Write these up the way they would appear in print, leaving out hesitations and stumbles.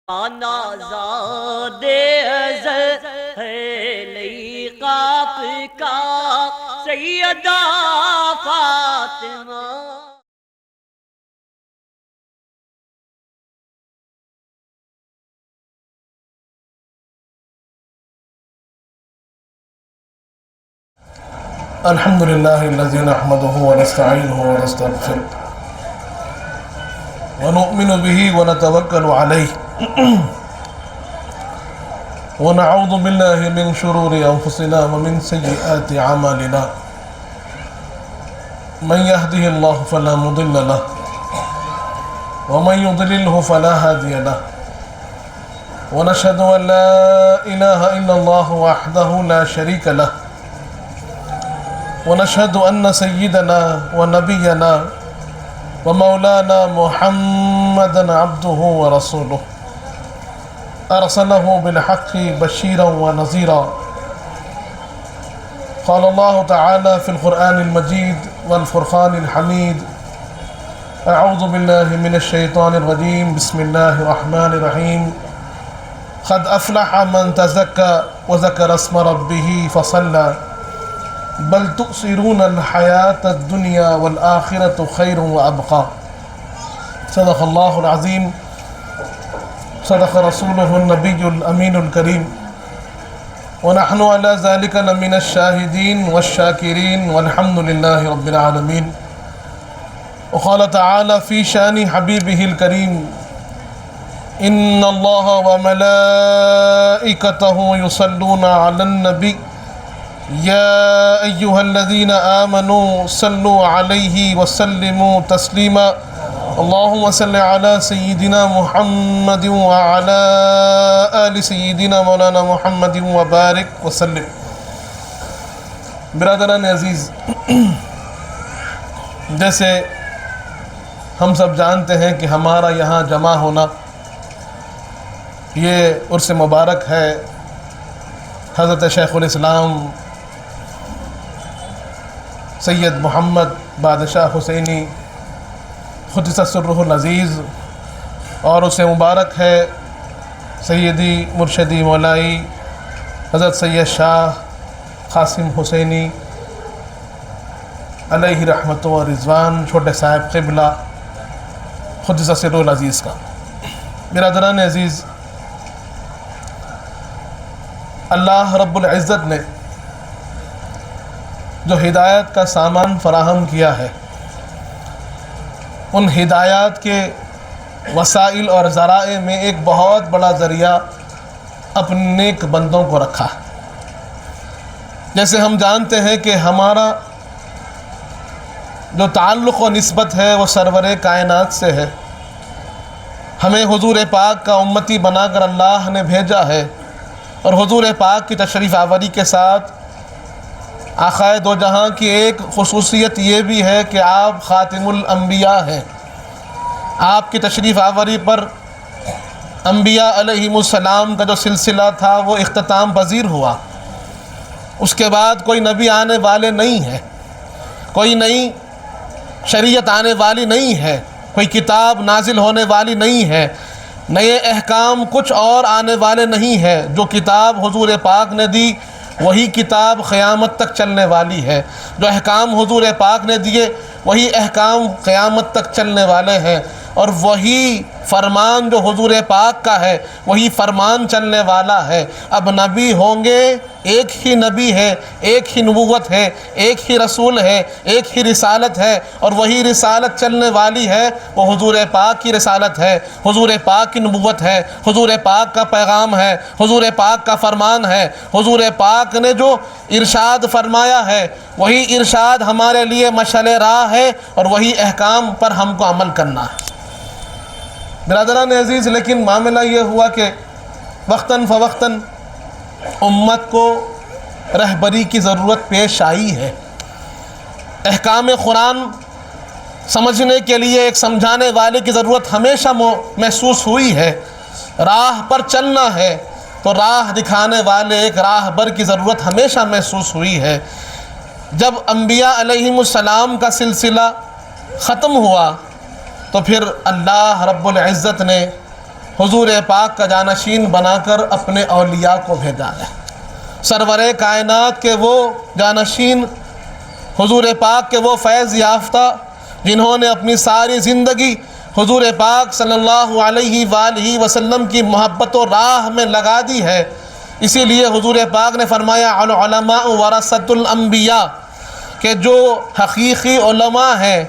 آزاد ازل ہے لیقاف کا سیدہ فاطمہ۔ الحمد لله الذي نحمده ونستعينه ونستغفره ونؤمن به ونتوكل عليه ونعوذ بالله من شرور أنفسنا ومن سيئات أعمالنا من يهده الله فلا مضل له ومن يضلله فلا هادي له ونشهد أن لا إله إلا الله وحده لا شريك له ونشهد أن سيدنا ونبينا ومولانا محمدا عبده ورسوله أرسله بالحق بشيرا ونذيرا قال الله تعالى في القرآن المجيد والفرقان الحميد أعوذ بالله من الشيطان الرجيم بسم الله الرحمن الرحيم قد أفلح من تزكى وذكر اسم ربه فصلى بل تؤثرون الحياة الدنيا والآخرة خير وأبقى صدق الله العظيم صدق رسوله النبي الأمين الكريم ونحن على ذلك لمن الشاهدين والشاكرين والحمد لله رب العالمين وقال تعالى في شأن حبيبه الكريم إن الله وملائكته يصلون على النبي يا أيها الذين آمنوا صلوا عليه وسلموا تسليما اللهم صل على سيدنا محمد وعلى آل سيدنا مولانا محمد وبارك وسلم۔ برادران عزیز، جیسے ہم سب جانتے ہیں کہ ہمارا یہاں جمع ہونا یہ عرس مبارک ہے حضرت شیخ الاسلام سید محمد بادشاہ حسینی قدس سرہ العزیز، اور اسے مبارک ہے سیدی مرشدی مولائی حضرت سید شاہ قاسم حسینی علیہ رحمت و رضوان چھوٹے صاحب قبلہ قدس سرہ العزیز کا۔ برادران عزیز، اللہ رب العزت نے جو ہدایت کا سامان فراہم کیا ہے، ان ہدایات کے وسائل اور ذرائع میں ایک بہت بڑا ذریعہ اپنے نیک بندوں کو رکھا ہے۔ جیسے ہم جانتے ہیں کہ ہمارا جو تعلق و نسبت ہے وہ سرور کائنات سے ہے۔ ہمیں حضور پاک کا امتی بنا کر اللہ نے بھیجا ہے، اور حضور پاک کی تشریف آوری کے ساتھ آقائے دو جہاں کی ایک خصوصیت یہ بھی ہے کہ آپ خاتم الانبیاء ہیں۔ آپ کی تشریف آوری پر انبیاء علیہم السلام کا جو سلسلہ تھا وہ اختتام پذیر ہوا۔ اس کے بعد کوئی نبی آنے والے نہیں ہے، کوئی نئی شریعت آنے والی نہیں ہے، کوئی کتاب نازل ہونے والی نہیں ہے، نئے احکام کچھ اور آنے والے نہیں ہے۔ جو کتاب حضور پاک نے دی وہی کتاب قیامت تک چلنے والی ہے، جو احکام حضور پاک نے دیے وہی احکام قیامت تک چلنے والے ہیں، اور وہی فرمان جو حضور پاک کا ہے وہی فرمان چلنے والا ہے۔ اب نبی ہوں گے، ایک ہی نبی ہے، ایک ہی نبوت ہے، ایک ہی رسول ہے، ایک ہی رسالت ہے، اور وہی رسالت چلنے والی ہے، وہ حضور پاک کی رسالت ہے، حضور پاک کی نبوت ہے، حضور پاک کا پیغام ہے، حضور پاک کا فرمان ہے۔ حضور پاک نے جو ارشاد فرمایا ہے وہی ارشاد ہمارے لیے مشعل راہ ہے، اور وہی احکام پر ہم کو عمل کرنا ہے۔ برادران عزیز، لیکن معاملہ یہ ہوا کہ وقتاً فوقتاً امت کو رہبری کی ضرورت پیش آئی ہے۔ احکام قرآن سمجھنے کے لیے ایک سمجھانے والے کی ضرورت ہمیشہ محسوس ہوئی ہے۔ راہ پر چلنا ہے تو راہ دکھانے والے ایک راہبر کی ضرورت ہمیشہ محسوس ہوئی ہے۔ جب انبیاء علیہم السلام کا سلسلہ ختم ہوا تو پھر اللہ رب العزت نے حضور پاک کا جانشین بنا کر اپنے اولیاء کو بھیجا ہے۔ سرور کائنات کے وہ جانشین، حضور پاک کے وہ فیض یافتہ جنہوں نے اپنی ساری زندگی حضور پاک صلی اللہ علیہ وآلہ وسلم کی محبت و راہ میں لگا دی ہے۔ اسی لیے حضور پاک نے فرمایا العلماء ورثۃ الانبیاء، کہ جو حقیقی علماء ہیں،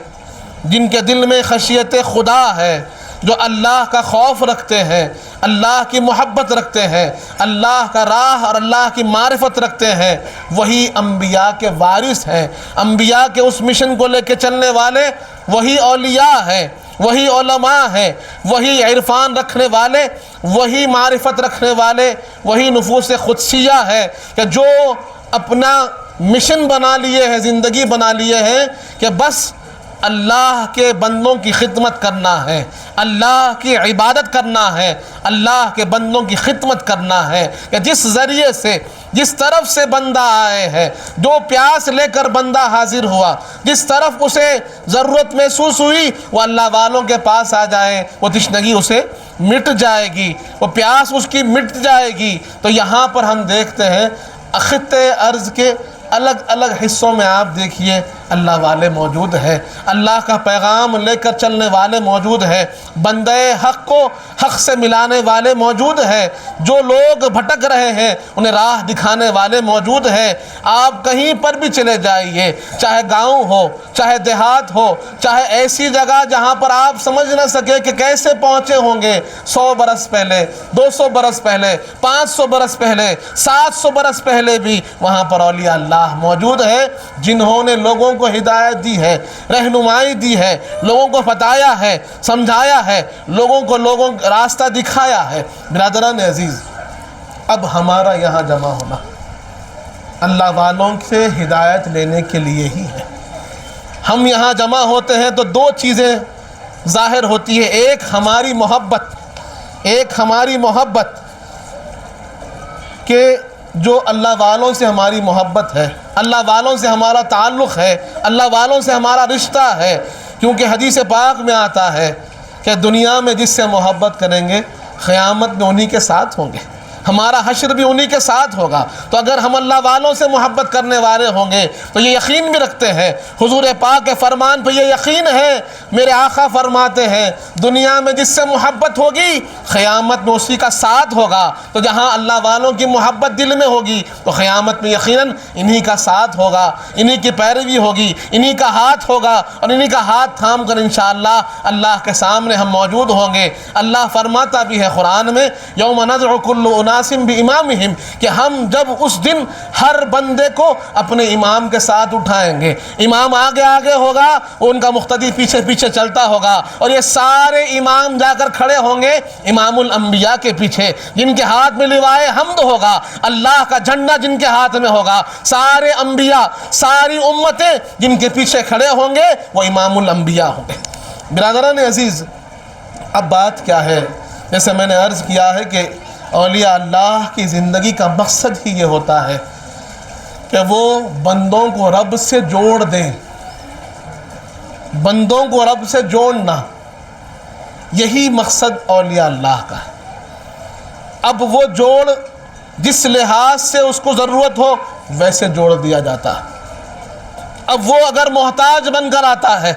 جن کے دل میں خشیت خدا ہے، جو اللہ کا خوف رکھتے ہیں، اللہ کی محبت رکھتے ہیں، اللہ کا راہ اور اللہ کی معرفت رکھتے ہیں، وہی انبیاء کے وارث ہیں۔ انبیاء کے اس مشن کو لے کے چلنے والے وہی اولیاء ہیں، وہی علماء ہیں، وہی عرفان رکھنے والے، وہی معرفت رکھنے والے، وہی نفوس قدسیہ ہے کہ جو اپنا مشن بنا لیے ہیں، زندگی بنا لیے ہیں کہ بس اللہ کے بندوں کی خدمت کرنا ہے، اللہ کی عبادت کرنا ہے، اللہ کے بندوں کی خدمت کرنا ہے، کہ جس ذریعے سے، جس طرف سے بندہ آئے ہے، جو پیاس لے کر بندہ حاضر ہوا، جس طرف اسے ضرورت محسوس ہوئی، وہ اللہ والوں کے پاس آ جائے، وہ تشنگی اسے مٹ جائے گی، وہ پیاس اس کی مٹ جائے گی۔ تو یہاں پر ہم دیکھتے ہیں خطے ارض کے الگ الگ حصوں میں آپ دیکھیے اللہ والے موجود ہیں، اللہ کا پیغام لے کر چلنے والے موجود ہیں، بندے حق کو حق سے ملانے والے موجود ہیں، جو لوگ بھٹک رہے ہیں انہیں راہ دکھانے والے موجود ہیں۔ آپ کہیں پر بھی چلے جائیے، چاہے گاؤں ہو، چاہے دیہات ہو، چاہے ایسی جگہ جہاں پر آپ سمجھ نہ سکے کہ کیسے پہنچے ہوں گے 100 برس پہلے، 200 برس پہلے، 500 برس پہلے، 700 برس پہلے بھی وہاں پر اولیاء اللہ موجود ہے، جنہوں نے لوگوں کو ہدایت دی ہے، رہنمائی دی ہے، لوگوں کو بتایا ہے، سمجھایا ہے، لوگوں کو راستہ دکھایا ہے۔ برادران عزیز، اب ہمارا یہاں جمع ہونا اللہ والوں سے ہدایت لینے کے لیے ہی ہے۔ ہم یہاں جمع ہوتے ہیں تو دو چیزیں ظاہر ہوتی ہے، ایک ہماری محبت کہ جو اللہ والوں سے ہماری محبت ہے، اللہ والوں سے ہمارا تعلق ہے، اللہ والوں سے ہمارا رشتہ ہے، کیونکہ حدیث پاک میں آتا ہے کہ دنیا میں جس سے محبت کریں گے قیامت میں انہی کے ساتھ ہوں گے، ہمارا حشر بھی انہی کے ساتھ ہوگا۔ تو اگر ہم اللہ والوں سے محبت کرنے والے ہوں گے تو یہ یقین بھی رکھتے ہیں، حضور پاک کے فرمان پہ یہ یقین ہے، میرے آقا فرماتے ہیں دنیا میں جس سے محبت ہوگی قیامت میں اسی کا ساتھ ہوگا۔ تو جہاں اللہ والوں کی محبت دل میں ہوگی تو قیامت میں یقیناً انہی کا ساتھ ہوگا، انہی کی پیروی ہوگی، انہی کا ہاتھ ہوگا، اور انہی کا ہاتھ تھام کر انشاءاللہ اللہ کے سامنے ہم موجود ہوں گے۔ اللہ فرماتا بھی ہے قرآن میں یوم ندعو کل اناس بامامہم، کہ ہم جب اس دن ہر بندے کو اپنے امام کے ساتھ اٹھائیں گے، امام آگے آگے ہوگا، ان کا مقتدی پیچھے پیچھے چلتا ہوگا، اور یہ سارے امام جا کر کھڑے ہوں گے امام الانبیاء کے پیچھے، جن کے ہاتھ میں لوائے حمد ہوگا، اللہ کا جھنڈا جن کے ہاتھ میں ہوگا، سارے انبیاء، ساری امتیں جن کے پیچھے کھڑے ہوں گے وہ امام الانبیاء ہوں گے۔ برادران عزیز، اب بات کیا ہے؟ جیسے میں نے عرض کیا ہے کہ اولیاء اللہ کی زندگی کا مقصد ہی یہ ہوتا ہے کہ وہ بندوں کو رب سے جوڑ دیں، بندوں کو رب سے جوڑنا، یہی مقصد اولیاء اللہ کا ہے۔ اب وہ جوڑ جس لحاظ سے اس کو ضرورت ہو ویسے جوڑ دیا جاتا ہے۔ اب وہ اگر محتاج بن کر آتا ہے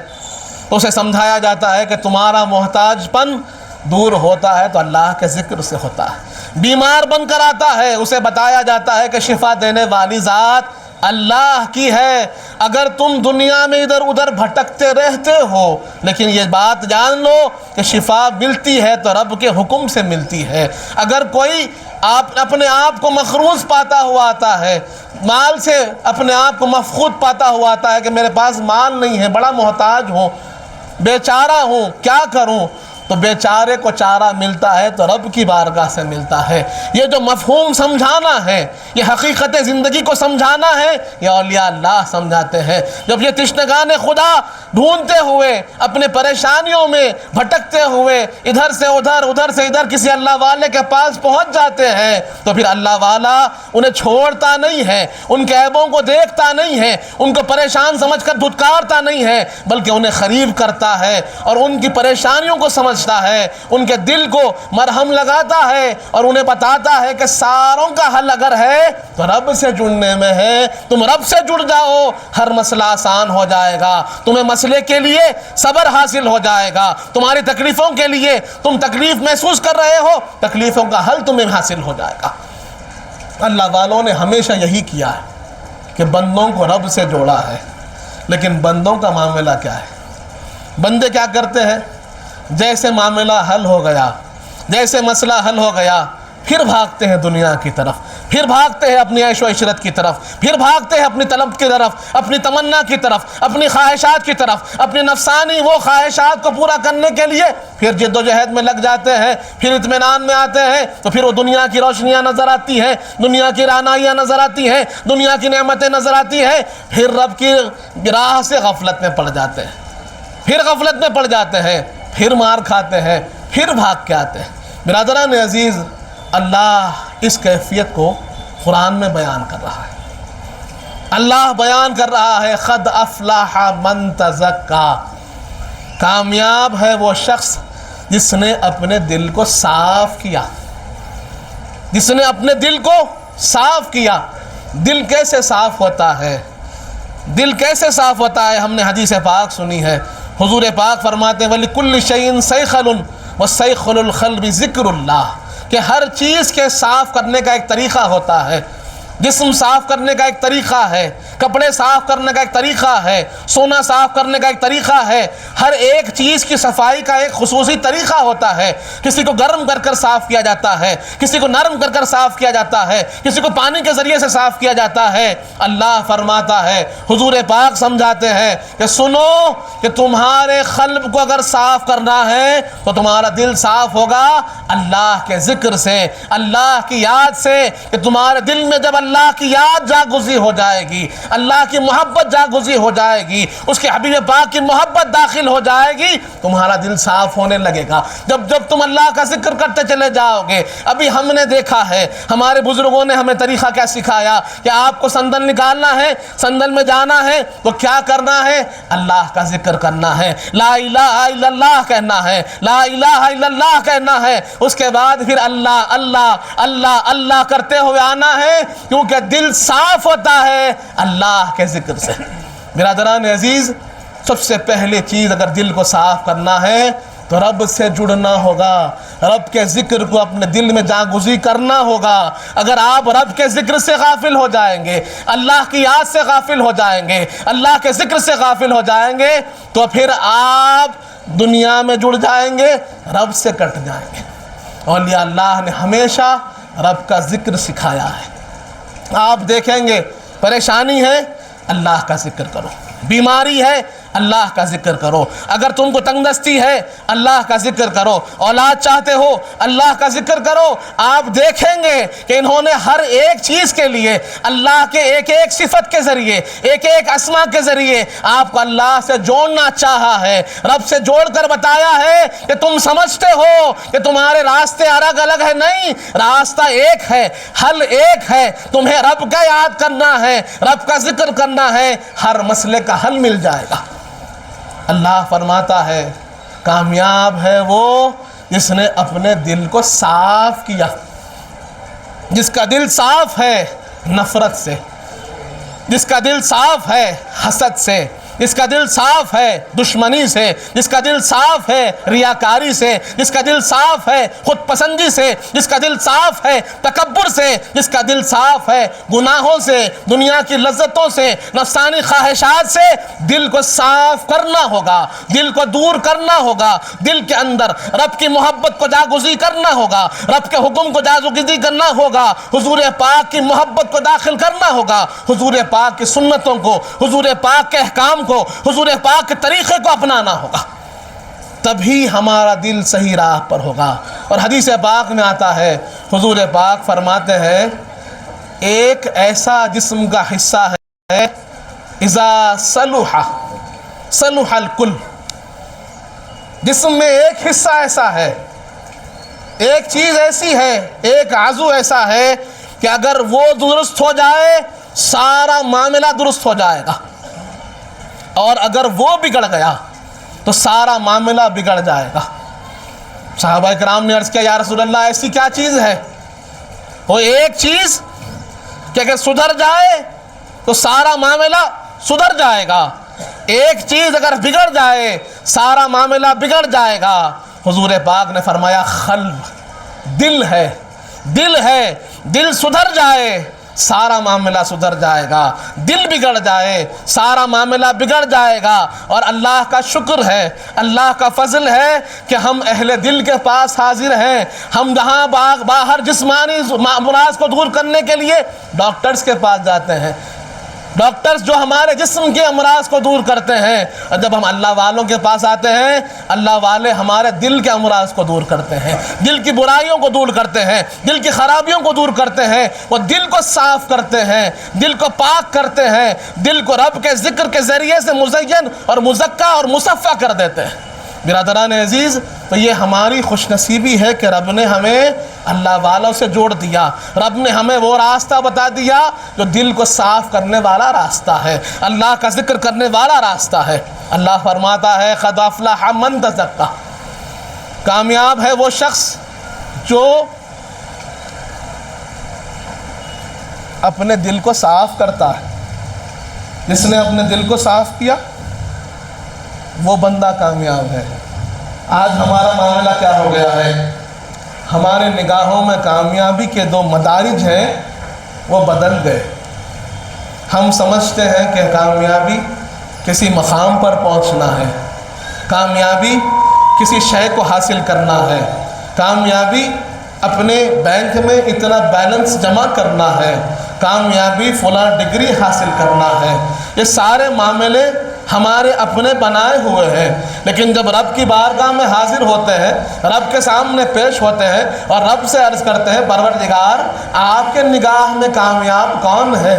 تو اسے سمجھایا جاتا ہے کہ تمہارا محتاج پن دور ہوتا ہے تو اللہ کے ذکر سے ہوتا ہے۔ بیمار بن کر آتا ہے اسے بتایا جاتا ہے کہ شفا دینے والی ذات اللہ کی ہے۔ اگر تم دنیا میں ادھر ادھر بھٹکتے رہتے ہو لیکن یہ بات جان لو کہ شفا ملتی ہے تو رب کے حکم سے ملتی ہے۔ اگر کوئی اپنے آپ کو مخروض پاتا ہوا آتا ہے، مال سے اپنے آپ کو مفقود پاتا ہوا آتا ہے کہ میرے پاس مال نہیں ہے، بڑا محتاج ہوں، بیچارہ ہوں، کیا کروں، تو بیچارے کو چارہ ملتا ہے تو رب کی بارگاہ سے ملتا ہے۔ یہ جو مفہوم سمجھانا ہے، یہ حقیقت زندگی کو سمجھانا ہے، یہ اولیاء اللہ سمجھاتے ہیں۔ جب یہ تشنگان خدا ڈھونڈتے ہوئے اپنے پریشانیوں میں بھٹکتے ہوئے ادھر سے ادھر ادھر سے ادھر کسی اللہ والے کے پاس پہنچ جاتے ہیں تو پھر اللہ والا انہیں چھوڑتا نہیں ہے، ان کے عیبوں کو دیکھتا نہیں ہے، ان کو پریشان سمجھ کر دھتکارتا نہیں ہے، بلکہ انہیں قریب کرتا ہے اور ان کی پریشانیوں کو سمجھ سمجھتا ہے، ان کے دل کو مرہم لگاتا ہے اور انہیں بتاتا ہے کہ ساروں کا حل اگر ہے تو رب سے جڑنے میں ہے، تم رب سے جڑ جاؤ، ہر مسئلہ آسان ہو جائے گا، تمہیں مسئلے کے لیے صبر حاصل ہو جائے گا، تمہاری تکلیفوں کے لیے تم تکلیف محسوس کر رہے ہو، تکلیفوں کا حل تمہیں حاصل ہو جائے گا۔ اللہ والوں نے ہمیشہ یہی کیا ہے کہ بندوں کو رب سے جوڑا ہے، لیکن بندوں کا معاملہ کیا ہے؟ بندے کیا کرتے ہیں؟ جیسے معاملہ حل ہو گیا، جیسے مسئلہ حل ہو گیا، پھر بھاگتے ہیں دنیا کی طرف، پھر بھاگتے ہیں اپنی عیش و عشرت کی طرف، پھر بھاگتے ہیں اپنی طلب کی طرف، اپنی تمنا کی طرف، اپنی خواہشات کی طرف، اپنی نفسانی وہ خواہشات کو پورا کرنے کے لیے پھر جد و جہد میں لگ جاتے ہیں، پھر اطمینان میں آتے ہیں تو پھر وہ دنیا کی روشنیاں نظر آتی ہیں، دنیا کی رعنائیاں نظر آتی ہیں، دنیا کی نعمتیں نظر آتی ہیں، پھر رب کی راہ سے غفلت میں پڑ جاتے ہیں، پھر غفلت میں پڑ جاتے ہیں، پھر مار کھاتے ہیں، پھر بھاگ کے آتے ہیں۔ برادران عزیز، اللہ اس کیفیت کو قرآن میں بیان کر رہا ہے۔ اللہ بیان کر رہا ہے قد افلح من تزکا، کامیاب ہے وہ شخص جس نے اپنے دل کو صاف کیا، جس نے اپنے دل کو صاف کیا۔ دل کیسے صاف ہوتا ہے؟ دل کیسے صاف ہوتا ہے؟ ہم نے حدیث پاک سنی ہے، حضور پاک فرماتے ہیں وَلِكُلِّ شَيْءٍ سَيْخَلٌ وَسَيْخُلُ الْقَلْبِ ذِكْرُ اللَّهِ، کہ ہر چیز کے صاف کرنے کا ایک طریقہ ہوتا ہے۔ جسم صاف کرنے کا ایک طریقہ ہے، کپڑے صاف کرنے کا ایک طریقہ ہے، سونا صاف کرنے کا ایک طریقہ ہے، ہر ایک چیز کی صفائی کا ایک خصوصی طریقہ ہوتا ہے۔ کسی کو گرم کر کر صاف کیا جاتا ہے، کسی کو نرم کر کر صاف کیا جاتا ہے، کسی کو پانی کے ذریعے سے صاف کیا جاتا ہے۔ اللہ فرماتا ہے، حضور پاک سمجھاتے ہیں کہ سنو کہ تمہارے قلب کو اگر صاف کرنا ہے تو تمہارا دل صاف ہوگا اللہ کے ذکر سے، اللہ کی یاد سے، کہ تمہارے دل میں جب اللہ کی یاد جاگزی ہو جائے گی، اللہ کی محبت جاگزی ہو جائے گی، اس کے حبیب پاک کی محبت داخل ہو جائے گی، تمہارا دل صاف ہونے لگے گا۔ جب تم اللہ کا ذکر کرتے چلے جاؤ گے۔ ابھی ہم نے دیکھا ہے، ہمارے بزرگوں نے ہمیں طریقہ کیا سکھایا کہ آپ کو سندل نکالنا ہے، سندل میں جانا ہے تو کیا کرنا ہے؟ اللہ کا ذکر کرنا ہے، لا الہ الا اللہ کہنا ہے، لا الہ الا اللہ کہنا ہے، اس کے بعد پھر اللہ اللہ اللہ اللہ کرتے ہوئے آنا ہے، کیونکہ دل صاف ہوتا ہے اللہ کے ذکر سے۔ برادران عزیز، سب سے پہلے چیز اگر دل کو صاف کرنا ہے تو رب سے جڑنا ہوگا، رب کے ذکر کو اپنے دل میں جاگزی کرنا ہوگا۔ اگر آپ رب کے ذکر سے غافل ہو جائیں گے، اللہ کی یاد سے غافل ہو جائیں گے، اللہ کے ذکر سے غافل ہو جائیں گے تو پھر آپ دنیا میں جڑ جائیں گے، رب سے کٹ جائیں گے۔ اولیاء اللہ نے ہمیشہ رب کا ذکر سکھایا ہے۔ آپ دیکھیں گے پریشانی ہے، اللہ کا ذکر کرو، بیماری ہے، اللہ کا ذکر کرو، اگر تم کو تنگ دستی ہے اللہ کا ذکر کرو، اولاد چاہتے ہو اللہ کا ذکر کرو۔ آپ دیکھیں گے کہ انہوں نے ہر ایک چیز کے لیے اللہ کے ایک ایک صفت کے ذریعے، ایک ایک اسما کے ذریعے آپ کو اللہ سے جوڑنا چاہا ہے، رب سے جوڑ کر بتایا ہے کہ تم سمجھتے ہو کہ تمہارے راستے الگ الگ ہیں، نہیں، راستہ ایک ہے، حل ایک ہے، تمہیں رب کا یاد کرنا ہے، رب کا ذکر کرنا ہے، ہر مسئلے کا حل مل جائے گا۔ اللہ فرماتا ہے کامیاب ہے وہ جس نے اپنے دل کو صاف کیا، جس کا دل صاف ہے نفرت سے، جس کا دل صاف ہے حسد سے، جس کا دل صاف ہے دشمنی سے، جس کا دل صاف ہے ریاکاری سے، جس کا دل صاف ہے خود پسندی سے، جس کا دل صاف ہے تکبر سے، جس کا دل صاف ہے گناہوں سے، دنیا کی لذتوں سے، نفسانی خواہشات سے۔ دل کو صاف کرنا ہوگا، دل کو دور کرنا ہوگا، دل کے اندر رب کی محبت کو جاگزی کرنا ہوگا، رب کے حکم کو جاگزی کرنا ہوگا، حضور پاک کی محبت کو داخل کرنا ہوگا، حضور پاک کی سنتوں کو، حضور پاک کے احکام کو، حضور پاک کے طریقے کو اپنانا ہوگا، تبھی ہمارا دل صحیح راہ پر ہوگا۔ اور حدیث پاک میں آتا ہے، حضور پاک فرماتے ہیں ایک ایسا جسم کا حصہ ہے اذا صلح صلح الکل، جسم میں ایک حصہ ایسا ہے، ایک چیز ایسی ہے، ایک عضو ایسا ہے کہ اگر وہ درست ہو جائے سارا معاملہ درست ہو جائے گا، اور اگر وہ بگڑ گیا تو سارا معاملہ بگڑ جائے گا۔ صحابہ کرام نے عرض کیا یا رسول اللہ ایسی کیا چیز ہے؟ وہ ایک چیز کہ اگر سدھر جائے تو سارا معاملہ سدھر جائے گا، ایک چیز اگر بگڑ جائے سارا معاملہ بگڑ جائے گا۔ حضور پاک نے فرمایا قلب، دل ہے، دل ہے، دل سدھر جائے سارا معاملہ سدھر جائے گا، دل بگڑ جائے سارا معاملہ بگڑ جائے گا۔ اور اللہ کا شکر ہے، اللہ کا فضل ہے کہ ہم اہل دل کے پاس حاضر ہیں۔ ہم جہاں باہر جسمانی امراض کو دور کرنے کے لیے ڈاکٹرز کے پاس جاتے ہیں، ڈاکٹرز جو ہمارے جسم کے امراض کو دور کرتے ہیں، اور جب ہم اللہ والوں کے پاس آتے ہیں اللہ والے ہمارے دل کے امراض کو دور کرتے ہیں، دل کی برائیوں کو دور کرتے ہیں، دل کی خرابیوں کو دور کرتے ہیں، وہ دل کو صاف کرتے ہیں، دل کو پاک کرتے ہیں، دل کو رب کے ذکر کے ذریعے سے مزین اور مزکا اور مصفا کر دیتے ہیں۔ برادران عزیز، تو یہ ہماری خوش نصیبی ہے کہ رب نے ہمیں اللہ والوں سے جوڑ دیا، رب نے ہمیں وہ راستہ بتا دیا جو دل کو صاف کرنے والا راستہ ہے، اللہ کا ذکر کرنے والا راستہ ہے۔ اللہ فرماتا ہے قد افلح من تزکا، کامیاب ہے وہ شخص جو اپنے دل کو صاف کرتا ہے۔ جس نے اپنے دل کو صاف کیا وہ بندہ کامیاب ہے۔ آج ہمارا معاملہ کیا ہو گیا ہے؟ ہمارے نگاہوں میں کامیابی کے دو مدارج ہیں وہ بدل گئے۔ ہم سمجھتے ہیں کہ کامیابی کسی مقام پر پہنچنا ہے، کامیابی کسی شے کو حاصل کرنا ہے، کامیابی اپنے بینک میں اتنا بیلنس جمع کرنا ہے، کامیابی فلاں ڈگری حاصل کرنا ہے۔ یہ سارے معاملے ہمارے اپنے بنائے ہوئے ہیں، لیکن جب رب کی بارگاہ میں حاضر ہوتے ہیں، رب کے سامنے پیش ہوتے ہیں اور رب سے عرض کرتے ہیں پروردگار آپ کے نگاہ میں کامیاب کون ہے؟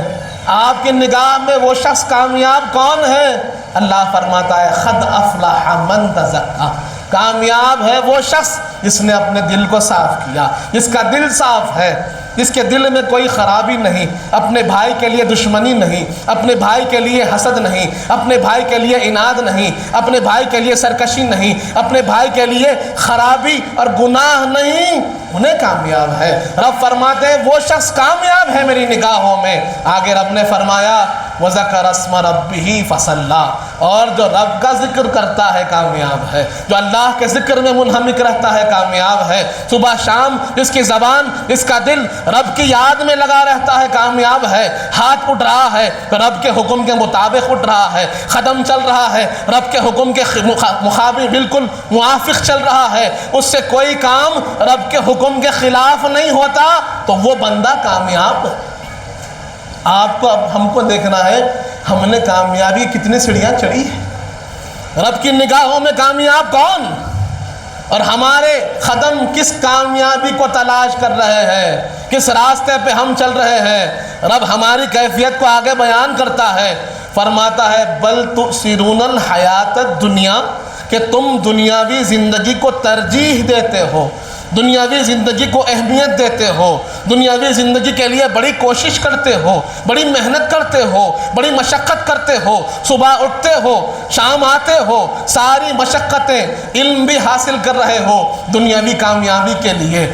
آپ کی نگاہ میں وہ شخص کامیاب کون ہے؟ اللہ فرماتا ہے قد افلح من تزکا، کامیاب ہے وہ شخص جس نے اپنے دل کو صاف کیا، جس کا دل صاف ہے، جس کے دل میں کوئی خرابی نہیں، اپنے بھائی کے لیے دشمنی نہیں، اپنے بھائی کے لیے حسد نہیں، اپنے بھائی کے لیے عناد نہیں، اپنے بھائی کے لیے سرکشی نہیں، اپنے بھائی کے لیے خرابی اور گناہ نہیں، انہیں کامیاب ہے۔ رب فرماتے ہیں وہ شخص کامیاب ہے میری نگاہوں میں۔ آگے رب نے فرمایا وَذَكَرَ اسْمَ رَبِّهِ فَصَلَّى، اور جو رب کا ذکر کرتا ہے کامیاب ہے، جو اللہ کے ذکر میں منہمک رہتا ہے کامیاب ہے۔ صبح شام جس کی زبان جس کا دل رب کی یاد میں لگا رہتا ہے کامیاب ہے۔ ہاتھ اٹھ رہا ہے تو رب کے حکم کے مطابق اٹھ رہا ہے، قدم چل رہا ہے رب کے حکم کے مخابق بالکل موافق چل رہا ہے، اس سے کوئی کام رب کے حکم کے خلاف نہیں ہوتا، تو وہ بندہ کامیاب ہے۔ آپ کو اب ہم کو دیکھنا ہے ہم نے کامیابی کتنی سیڑھیاں چڑھی ہیں، رب کی نگاہوں میں کامیاب کون، اور ہمارے قدم کس کامیابی کو تلاش کر رہے ہیں، کس راستے پہ ہم چل رہے ہیں۔ رب ہماری کیفیت کو آگے بیان کرتا ہے، فرماتا ہے بل تؤثرون الحیات الدنیا، کہ تم دنیاوی زندگی کو ترجیح دیتے ہو، دنیاوی زندگی کو اہمیت دیتے ہو، دنیاوی زندگی کے لیے بڑی کوشش کرتے ہو، بڑی محنت کرتے ہو، بڑی مشقت کرتے ہو، صبح اٹھتے ہو شام آتے ہو، ساری مشقتیں، علم بھی حاصل کر رہے ہو دنیاوی کامیابی کے لیے،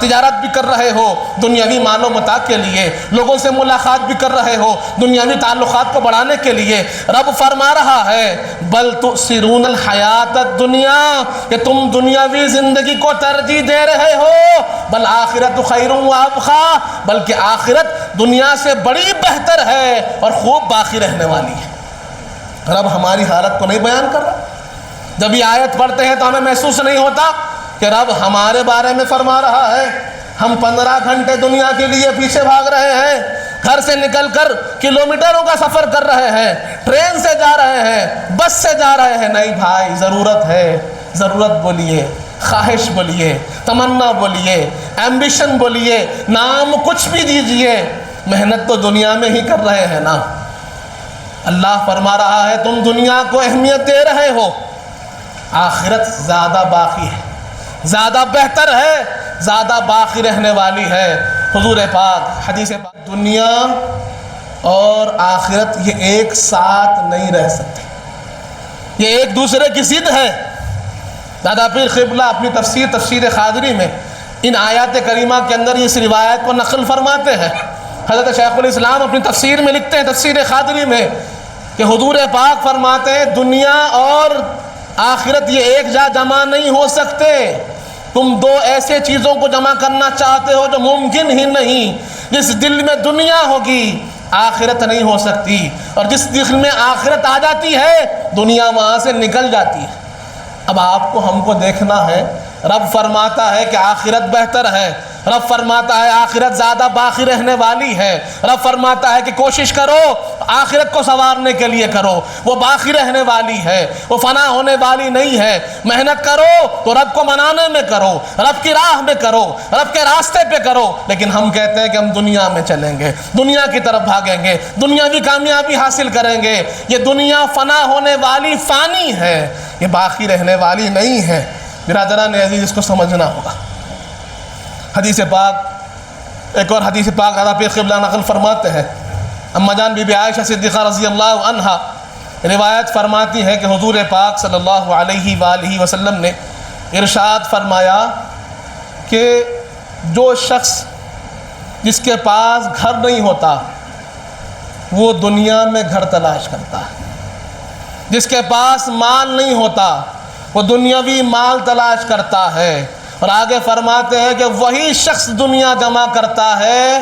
تجارت بھی کر رہے ہو دنیاوی مال و متاع کے لیے، لوگوں سے ملاقات بھی کر رہے ہو دنیاوی تعلقات کو بڑھانے کے لیے۔ رب فرما رہا ہے بل تؤثرون الحیات الدنیا، کہ تم دنیاوی زندگی کو ترجیح دے رہے ہو، بل آخرت خیر و ابقیٰ، بلکہ آخرت دنیا سے بڑی بہتر ہے اور خوب باقی رہنے والی ہے۔ رب ہماری حالت کو نہیں بیان کر رہا؟ جب یہ آیت پڑھتے ہیں تو ہمیں محسوس نہیں ہوتا کہ رب ہمارے بارے میں فرما رہا ہے؟ ہم 15 گھنٹے دنیا کے لیے پیچھے بھاگ رہے ہیں، گھر سے نکل کر کلومیٹروں کا سفر کر رہے ہیں، ٹرین سے جا رہے ہیں، بس سے جا رہے ہیں۔ نہیں بھائی، ضرورت ہے، ضرورت بولیے، خواہش بولیے، تمنا بولیے، ایمبیشن بولیے، نام کچھ بھی دیجئے، محنت تو دنیا میں ہی کر رہے ہیں نا۔ اللہ فرما رہا ہے تم دنیا کو اہمیت دے رہے ہو، آخرت زیادہ باقی ہے، زیادہ بہتر ہے، زیادہ باقی رہنے والی ہے۔ حضور پاک حدیث پاک، دنیا اور آخرت یہ ایک ساتھ نہیں رہ سکتی، یہ ایک دوسرے کی ضد ہے۔ دادا پیر قبلہ اپنی تفسیر خاضری میں ان آیات کریمہ کے اندر اس روایت کو نقل فرماتے ہیں۔ حضرت شیخ الاسلام اپنی تفسیر میں لکھتے ہیں، تفسیر خاضری میں، کہ حضور پاک فرماتے ہیں دنیا اور آخرت یہ ایک جا جمع نہیں ہو سکتے، تم دو ایسے چیزوں کو جمع کرنا چاہتے ہو جو ممکن ہی نہیں۔ جس دل میں دنیا ہوگی آخرت نہیں ہو سکتی، اور جس دل میں آخرت آ جاتی ہے دنیا وہاں سے نکل جاتی ہے۔ اب آپ کو ہم کو دیکھنا ہے، رب فرماتا ہے کہ آخرت بہتر ہے، رب فرماتا ہے آخرت زیادہ باقی رہنے والی ہے، رب فرماتا ہے کہ کوشش کرو آخرت کو سنوارنے کے لیے کرو، وہ باقی رہنے والی ہے، وہ فنا ہونے والی نہیں ہے۔ محنت کرو تو رب کو منانے میں کرو، رب کی راہ میں کرو، رب کے راستے پہ کرو۔ لیکن ہم کہتے ہیں کہ ہم دنیا میں چلیں گے، دنیا کی طرف بھاگیں گے، دنیاوی کامیابی حاصل کریں گے۔ یہ دنیا فنا ہونے والی فانی ہے، یہ باقی رہنے والی نہیں ہے۔ برادران عزیز، اس کو سمجھنا ہوگا۔ حدیث پاک، ایک اور حدیث پاک دادا پیر قبلہ نقل فرماتے ہیں، اما جان بی بی عائشہ صدیقہ رضی اللہ عنہا روایت فرماتی ہے کہ حضور پاک صلی اللہ علیہ وآلہ وسلم نے ارشاد فرمایا کہ جو شخص جس کے پاس گھر نہیں ہوتا وہ دنیا میں گھر تلاش کرتا ہے، جس کے پاس مال نہیں ہوتا وہ دنیاوی مال تلاش کرتا ہے۔ اور آگے فرماتے ہیں کہ وہی شخص دنیا جمع کرتا ہے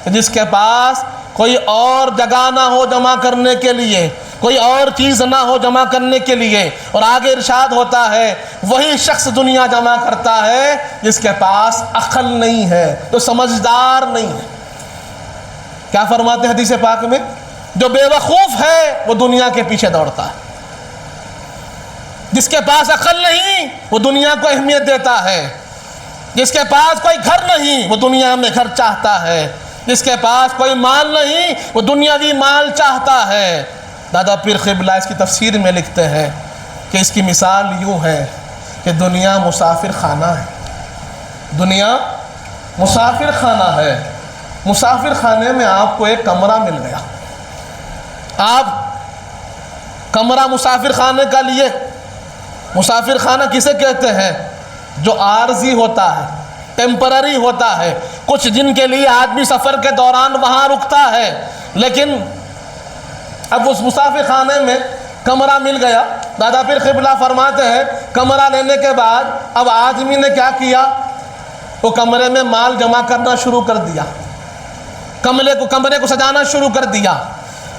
جس کے پاس کوئی اور جگہ نہ ہو جمع کرنے کے لیے، کوئی اور چیز نہ ہو جمع کرنے کے لیے۔ اور آگے ارشاد ہوتا ہے وہی شخص دنیا جمع کرتا ہے جس کے پاس عقل نہیں ہے، جو سمجھدار نہیں ہے۔ کیا فرماتے ہیں حدیث پاک میں؟ جو بے وقوف ہے وہ دنیا کے پیچھے دوڑتا ہے، جس کے پاس عقل نہیں وہ دنیا کو اہمیت دیتا ہے، جس کے پاس کوئی گھر نہیں وہ دنیا میں گھر چاہتا ہے، جس کے پاس کوئی مال نہیں وہ دنیاوی مال چاہتا ہے۔ دادا پیر قبلہ اس کی تفسیر میں لکھتے ہیں کہ اس کی مثال یوں ہے کہ دنیا مسافر خانہ ہے، دنیا مسافر خانہ ہے۔ مسافر خانے میں آپ کو ایک کمرہ مل گیا، آپ کمرہ مسافر خانے کا لیے۔ مسافر خانہ کسے کہتے ہیں؟ جو عارضی ہوتا ہے، ٹیمپرری ہوتا ہے، کچھ دن کے لیے آدمی سفر کے دوران وہاں رکتا ہے۔ لیکن اب اس مسافر خانے میں کمرہ مل گیا، دادا پیر قبلہ فرماتے ہیں کمرہ لینے کے بعد اب آدمی نے کیا کیا؟ وہ کمرے میں مال جمع کرنا شروع کر دیا، کمرے کو سجانا شروع کر دیا،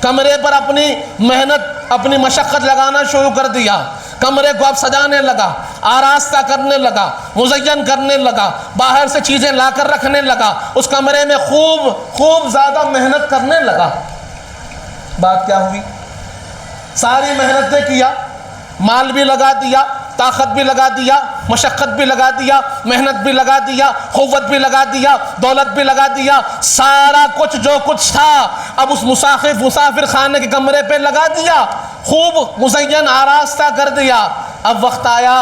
کمرے پر اپنی محنت اپنی مشقت لگانا شروع کر دیا، کمرے کو اب سجانے لگا، آراستہ کرنے لگا، مزین کرنے لگا، باہر سے چیزیں لا کر رکھنے لگا، اس کمرے میں خوب زیادہ محنت کرنے لگا۔ بات کیا ہوئی؟ ساری محنتیں کیا، مال بھی لگا دیا، طاقت بھی لگا دیا، مشقت بھی لگا دیا، محنت بھی لگا دیا، قوت بھی لگا دیا، دولت بھی لگا دیا، سارا کچھ جو کچھ تھا اب اس مسافر خانے کے کمرے پہ لگا دیا، خوب مزین آراستہ کر دیا۔ اب وقت آیا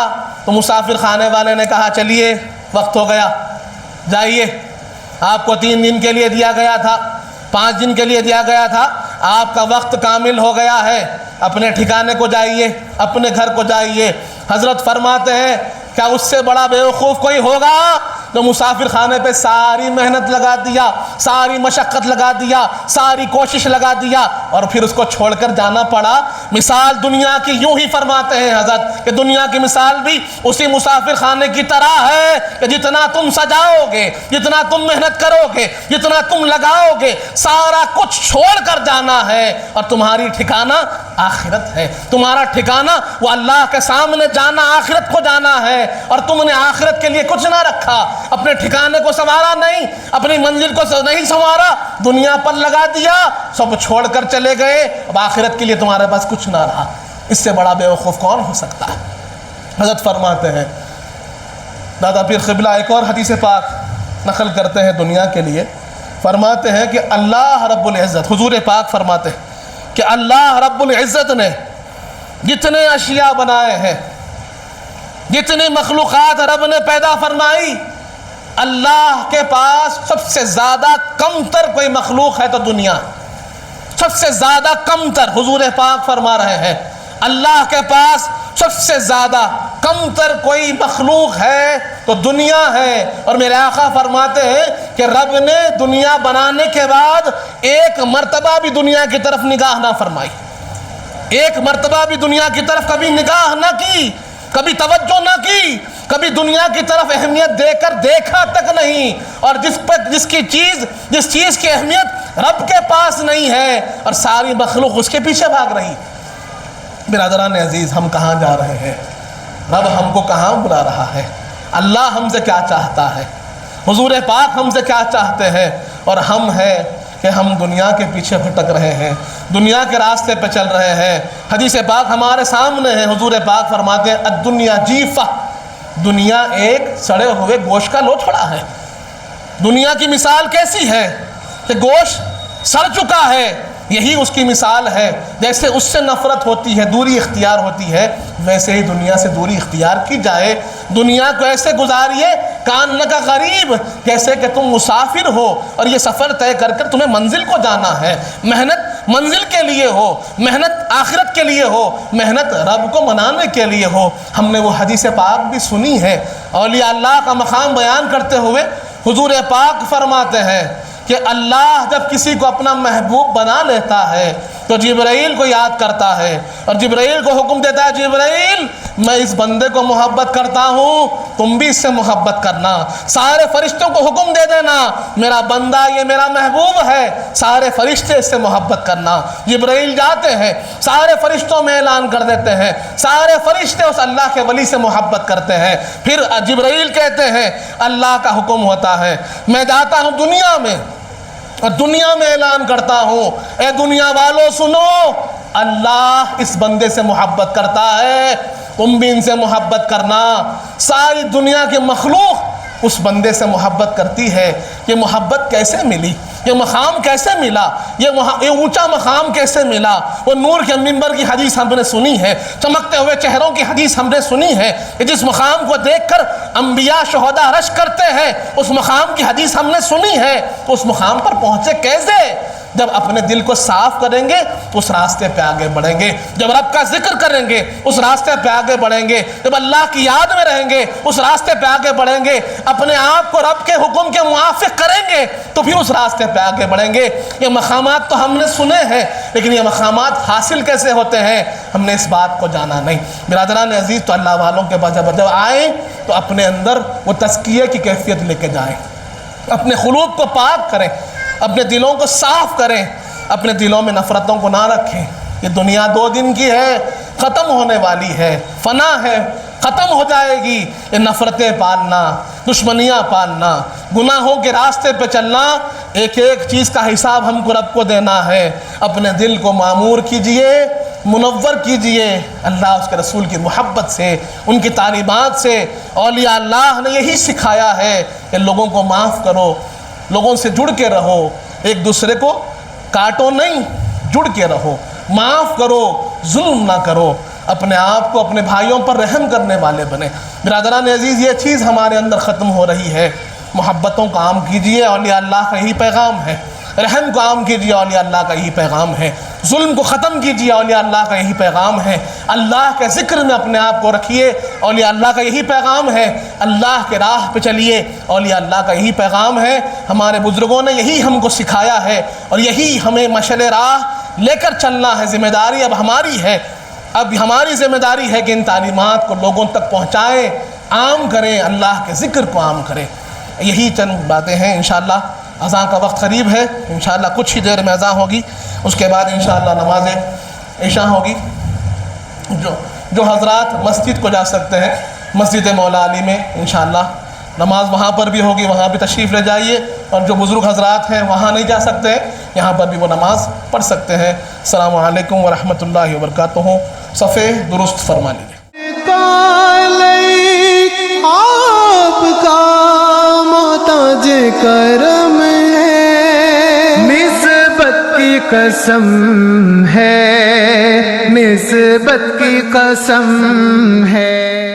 تو مسافر خانے والے نے کہا چلیے وقت ہو گیا، جائیے، آپ کو 3 دن کے لیے دیا گیا تھا، 5 دن کے لیے دیا گیا تھا، آپ کا وقت کامل ہو گیا ہے، اپنے ٹھکانے کو جائیے، اپنے گھر کو جائیے۔ حضرت فرماتے ہیں کیا اس سے بڑا بیوقوف کوئی ہوگا جو مسافر خانے پہ ساری محنت لگا دیا، ساری مشقت لگا دیا، ساری کوشش لگا دیا اور پھر اس کو چھوڑ کر جانا پڑا۔ مثال دنیا کی یوں ہی فرماتے ہیں حضرت کہ دنیا کی مثال بھی اسی مسافر خانے کی طرح ہے کہ جتنا تم سجاؤ گے، جتنا تم محنت کرو گے، جتنا تم لگاؤ گے، سارا کچھ چھوڑ کر جانا ہے اور تمہاری ٹھکانہ آخرت ہے، تمہارا ٹھکانہ وہ اللہ کے سامنے جانا، آخرت کو جانا ہے، اور تم نے آخرت کے لیے کچھ نہ رکھا، اپنے ٹھکانے کو سنوارا نہیں، اپنی منزل کو نہیں سنوارا، دنیا پر لگا دیا، سب چھوڑ کر چلے گئے، اب آخرت کے لیے تمہارے پاس کچھ نہ رہا۔ اس سے بڑا بیوقوف کون ہو سکتا ہے؟ حضرت فرماتے ہیں دادا پیر قبلہ ایک اور حدیث پاک نقل کرتے ہیں دنیا کے لیے، فرماتے ہیں کہ اللہ رب العزت، حضور پاک فرماتے ہیں کہ اللہ رب العزت نے جتنے اشیاء بنائے ہیں، جتنی مخلوقات رب نے پیدا فرمائی، اللہ کے پاس سب سے زیادہ کم تر کوئی مخلوق ہے تو دنیا، سب سے زیادہ کم تر۔ حضور پاک فرما رہے ہیں اللہ کے پاس سب سے زیادہ کم تر کوئی مخلوق ہے تو دنیا ہے، اور میرے آقا فرماتے ہیں کہ رب نے دنیا بنانے کے بعد ایک مرتبہ بھی دنیا کی طرف نگاہ نہ فرمائی، ایک مرتبہ بھی دنیا کی طرف کبھی نگاہ نہ کی، کبھی توجہ نہ کی، کبھی دنیا کی طرف اہمیت دے کر دیکھا تک نہیں، اور جس چیز کی اہمیت رب کے پاس نہیں ہے، اور ساری مخلوق اس کے پیچھے بھاگ رہی۔ برادران عزیز، ہم کہاں جا رہے ہیں؟ رب ہم کو کہاں بلا رہا ہے؟ اللہ ہم سے کیا چاہتا ہے؟ حضور پاک ہم سے کیا چاہتے ہیں؟ اور ہم ہیں کہ ہم دنیا کے پیچھے بھٹک رہے ہیں، دنیا کے راستے پہ چل رہے ہیں۔ حدیث پاک ہمارے سامنے ہے، حضور پاک فرماتے ہیں الدنیا جیفہ، دنیا ایک سڑے ہوئے گوشت کا لوتھڑا ہے۔ دنیا کی مثال کیسی ہے کہ گوشت سڑ چکا ہے، یہی اس کی مثال ہے۔ جیسے اس سے نفرت ہوتی ہے، دوری اختیار ہوتی ہے، ویسے ہی دنیا سے دوری اختیار کی جائے۔ دنیا کو ایسے گزاریے کانک غریب، جیسے کہ تم مسافر ہو اور یہ سفر طے کر کر تمہیں منزل کو جانا ہے۔ محنت منزل کے لیے ہو، محنت آخرت کے لیے ہو، محنت رب کو منانے کے لیے ہو۔ ہم نے وہ حدیث پاک بھی سنی ہے۔ اولیاء اللہ کا مقام بیان کرتے ہوئے حضور پاک فرماتے ہیں کہ اللہ جب کسی کو اپنا محبوب بنا لیتا ہے تو جبرائیل کو یاد کرتا ہے، اور جبرائیل کو حکم دیتا ہے جبرائیل میں اس بندے کو محبت کرتا ہوں، تم بھی اس سے محبت کرنا۔ سارے فرشتوں کو حکم دے دینا میرا بندہ یہ میرا محبوب ہے، سارے فرشتے اس سے محبت کرنا۔ جبرائیل جاتے ہیں، سارے فرشتوں میں اعلان کر دیتے ہیں، سارے فرشتے اس اللہ کے ولی سے محبت کرتے ہیں۔ پھر جبرائیل کہتے ہیں اللہ کا حکم ہوتا ہے میں جاتا ہوں دنیا میں، اور دنیا میں اعلان کرتا ہوں اے دنیا والو سنو، اللہ اس بندے سے محبت کرتا ہے، تم بھی ان سے محبت کرنا۔ ساری دنیا کی مخلوق اس بندے سے محبت کرتی ہے۔ یہ محبت کیسے ملی؟ یہ مقام کیسے ملا؟ یہ اونچا مقام کیسے ملا؟ وہ نور کے منبر کی حدیث ہم نے سنی ہے، چمکتے ہوئے چہروں کی حدیث ہم نے سنی ہے کہ جس مقام کو دیکھ کر انبیاء شہداء رشک کرتے ہیں، اس مقام کی حدیث ہم نے سنی ہے۔ تو اس مقام پر پہنچے کیسے؟ جب اپنے دل کو صاف کریں گے تو اس راستے پہ آگے بڑھیں گے، جب رب کا ذکر کریں گے اس راستے پہ آگے بڑھیں گے، جب اللہ کی یاد میں رہیں گے اس راستے پہ آگے بڑھیں گے، اپنے آپ کو رب کے حکم کے موافق کریں گے تو پھر اس راستے پہ آگے بڑھیں گے۔ یہ مقامات تو ہم نے سنے ہیں، لیکن یہ مقامات حاصل کیسے ہوتے ہیں ہم نے اس بات کو جانا نہیں۔ برادران عزیز، تو اللہ والوں کے بعد جب آئیں تو اپنے اندر وہ تزکیے کی کیفیت لے کے جائیں، اپنے قلوب کو پاک کریں، اپنے دلوں کو صاف کریں، اپنے دلوں میں نفرتوں کو نہ رکھیں۔ یہ دنیا 2 دن کی ہے، ختم ہونے والی ہے، فنا ہے، ختم ہو جائے گی۔ یہ نفرتیں پالنا، دشمنیاں پالنا، گناہوں کے راستے پہ چلنا، ایک ایک چیز کا حساب ہم کو رب کو دینا ہے۔ اپنے دل کو معمور کیجئے، منور کیجئے اللہ اس کے رسول کی محبت سے، ان کی تعلیمات سے۔ اولیاء اللہ نے یہی سکھایا ہے کہ لوگوں کو معاف کرو، لوگوں سے جڑ کے رہو، ایک دوسرے کو کاٹو نہیں، جڑ کے رہو، معاف کرو، ظلم نہ کرو، اپنے آپ کو اپنے بھائیوں پر رحم کرنے والے بنے۔ برادران عزیز، یہ چیز ہمارے اندر ختم ہو رہی ہے۔ محبتوں کا عام کیجئے، اولیاء اللہ کا یہی پیغام ہے۔ رحم کو عام کیجئے، اولیاء اللہ کا یہی پیغام ہے۔ ظلم کو ختم کیجئے، اولیاء اللہ کا یہی پیغام ہے۔ اللہ کے ذکر میں اپنے آپ کو رکھیے، اولیاء اللہ کا یہی پیغام ہے۔ اللہ کے راہ پہ چلیے، اولیاء اللہ کا یہی پیغام ہے۔ ہمارے بزرگوں نے یہی ہم کو سکھایا ہے، اور یہی ہمیں مشعل راہ لے کر چلنا ہے۔ ذمہ داری اب ہماری ہے، اب ہماری ذمہ داری ہے کہ ان تعلیمات کو لوگوں تک پہنچائیں، عام کریں، اللہ کے ذکر کو عام کریں۔ یہی چند باتیں ہیں۔ انشاءاللہ اذان کا وقت قریب ہے، انشاءاللہ کچھ ہی دیر میں اذان ہوگی، اس کے بعد انشاءاللہ نماز عشاء ہوگی۔ جو حضرات مسجد کو جا سکتے ہیں، مسجد مولا علی میں انشاءاللہ نماز وہاں پر بھی ہوگی، وہاں بھی تشریف لے جائیے، اور جو بزرگ حضرات ہیں وہاں نہیں جا سکتے یہاں پر بھی وہ نماز پڑھ سکتے ہیں۔ السلام علیکم ورحمۃ اللہ وبرکاتہ۔ صفحے درست فرما لیجیے۔ آپ کا محتاج کرم ہے، نسبت کی قسم ہے، نسبت کی قسم ہے۔